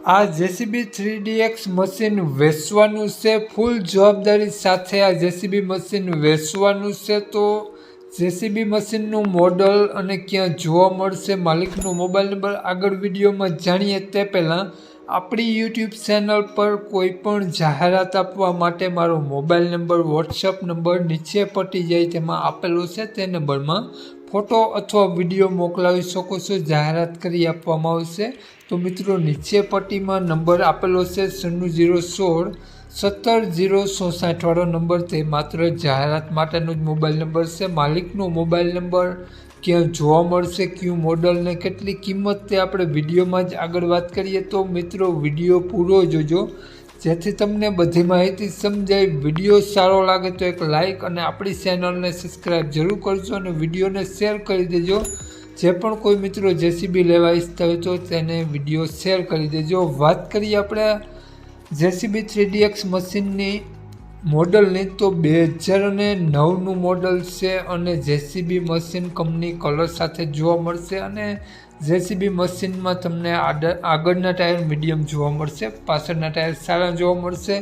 આ JCB 3DX machine વેચવાનું છે, ફૂલ જવાબદારી સાથે આ જેસીબી મશીન વેચવાનું છે। તો જેસીબી મશીનનું મોડલ અને ક્યાં જોવા મળશે, માલિકનો મોબાઈલ નંબર આગળ વિડીયોમાં જાણીએ તે પહેલાં આપણી યુટ્યુબ ચેનલ પર કોઈ પણ જાહેરાત આપવા માટે મારો મોબાઈલ નંબર, વોટ્સઅપ નંબર નીચે પટી જાય તેમાં આપેલો છે, તે નંબરમાં ફોટો અથવા વિડીયો મોકલાવી શકો છો, જાહેરાત કરી આપવામાં આવશે। તો મિત્રો નીચે પટ્ટીમાં નંબર આપેલો છે 96016 17067 વાળો નંબર, તે માત્ર જાહેરાત માટેનો જ મોબાઈલ નંબર છે। માલિકનો મોબાઈલ નંબર ક્યાં જોવા મળશે, કયું મોડલ ને કેટલી કિંમત, તે આપણે વિડીયોમાં જ આગળ વાત કરીએ। તો મિત્રો વિડીયો પૂરો જોજો જેથી તમને બધી માહિતી સમજાય। વિડીયો સારો લાગે તો એક લાઇક અને આપણી ચેનલને સબસ્ક્રાઈબ જરૂર કરજો અને વિડીયોને શેર કરી દેજો। જે પણ કોઈ મિત્રો જેસીબી લેવા ઈચ્છતા હોય તો તેને વિડીયો શેર કરી દેજો। વાત કરીએ આપણે જેસીબી 3DX મશીનની મોડલની, તો 2009નું મોડલ છે અને જેસીબી મશીન કંપની કલર સાથે જોવા મળશે અને જેસીબી મશીનમાં તમને આગળના ટાયર મીડિયમ જોવા મળશે, પાછળના ટાયર સારા જોવા મળશે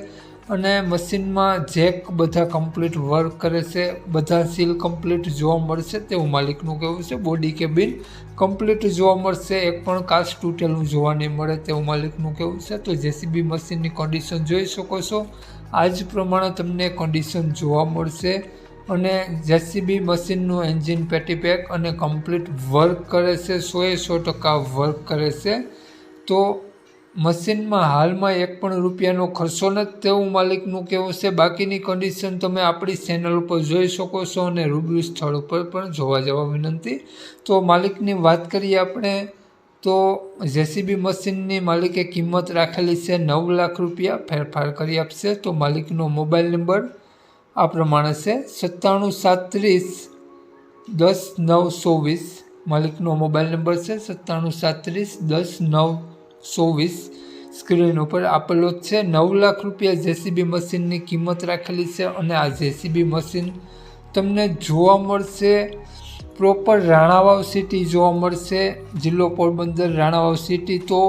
અને મશીનમાં જેક બધા કમ્પ્લીટ વર્ક કરે છે, બધા સીલ કમ્પ્લીટ જોવા મળશે તેવું માલિકનું કહેવું છે। બોડી કેબિન કમ્પ્લીટ જોવા મળશે, એક પણ કાચ તૂટેલું જોવા નહીં મળે તેવું માલિકનું કહેવું છે। તો જેસીબી મશીનની કન્ડિશન જોઈ શકો છો, આ જ પ્રમાણે તમને કન્ડિશન જોવા મળશે અને જેસીબી મશીનનું એન્જિન પેટી પેક અને કમ્પ્લીટ વર્ક કરે છે, 100% વર્ક કરે છે। તો મશીનમાં હાલમાં એક પણ રૂપિયાનો ખર્ચો નથી તેવું માલિકનું કહેવું છે। બાકીની કન્ડિશન તમે આપણી ચેનલ ઉપર જોઈ શકો છો અને રૂબરૂ સ્થળ ઉપર પણ જોવા જવા વિનંતી। તો માલિકની વાત કરીએ આપણે, તો જેસીબી મશીનની માલિકે કિંમત રાખેલી છે 9 લાખ રૂપિયા, ફેરફાર કરી આપશે। તો માલિકનો મોબાઈલ નંબર આ પ્રમાણે છે 97730 10924, માલિકનો મોબાઈલ નંબર છે 97730 10924, સ્ક્રીન ઉપર આપેલો જ છે। 9 લાખ રૂપિયા જેસીબી મશીનની કિંમત રાખેલી છે અને આ જેસીબી મશીન તમને જોવા મળશે પ્રોપર રાણાવાવ સિટી જોવા મળશે, જિલ્લો પોરબંદર, રાણાવાવ સિટી। તો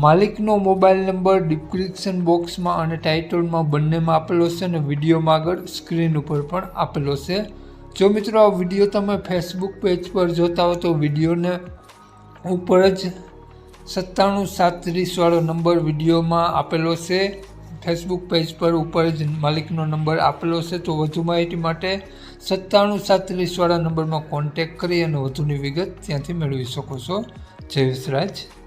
માલિકનો મોબાઈલ નંબર ડિસ્ક્રિપ્શન બોક્સમાં અને ટાઇટલમાં બંનેમાં આપેલો છે અને વિડીયોમાં આગળ સ્ક્રીન ઉપર પણ આપેલો છે। જો મિત્રો આ વિડીયો તમે ફેસબુક પેજ પર જોતા હો તો વિડીયોને ઉપર જ 97730 વાળો નંબર વિડીયોમાં આપેલો છે, ફેસબુક પેજ પર ઉપર જ માલિકનો નંબર આપેલો છે। તો વધુ માહિતી માટે 97730 વાળા નંબરમાં કોન્ટેક્ટ કરી અને વધુની વિગત ત્યાંથી મેળવી શકો છો। જય વિસરાજ।